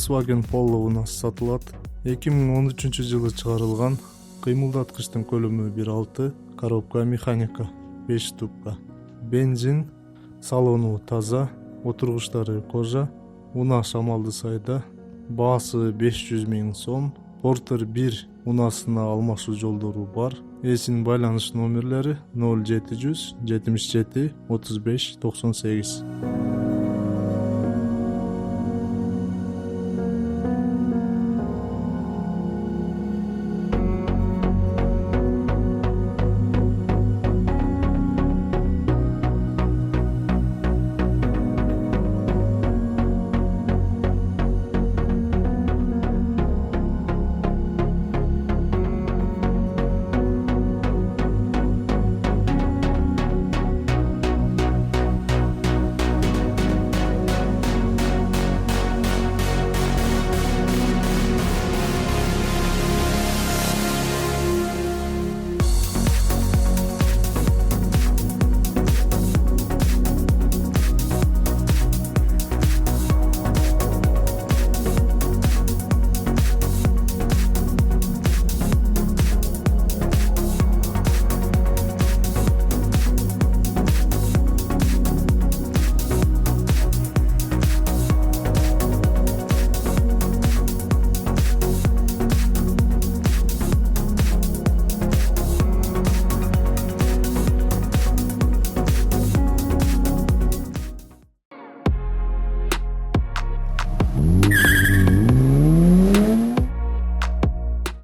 Volkswagen Polo унасы сатылат. 2013-жылы чыгарылган. Кыймылдаткычтын көлөмү 1.6, коробка механика 5 ступка. Бензин, салону таза, отургучтары кожа, унаа шамалды сайда. Баасы 500 000 сом. Porter 1 унасына алмашуу жолдору бар. Эсин байланыш номерлери 0700 77 35 98.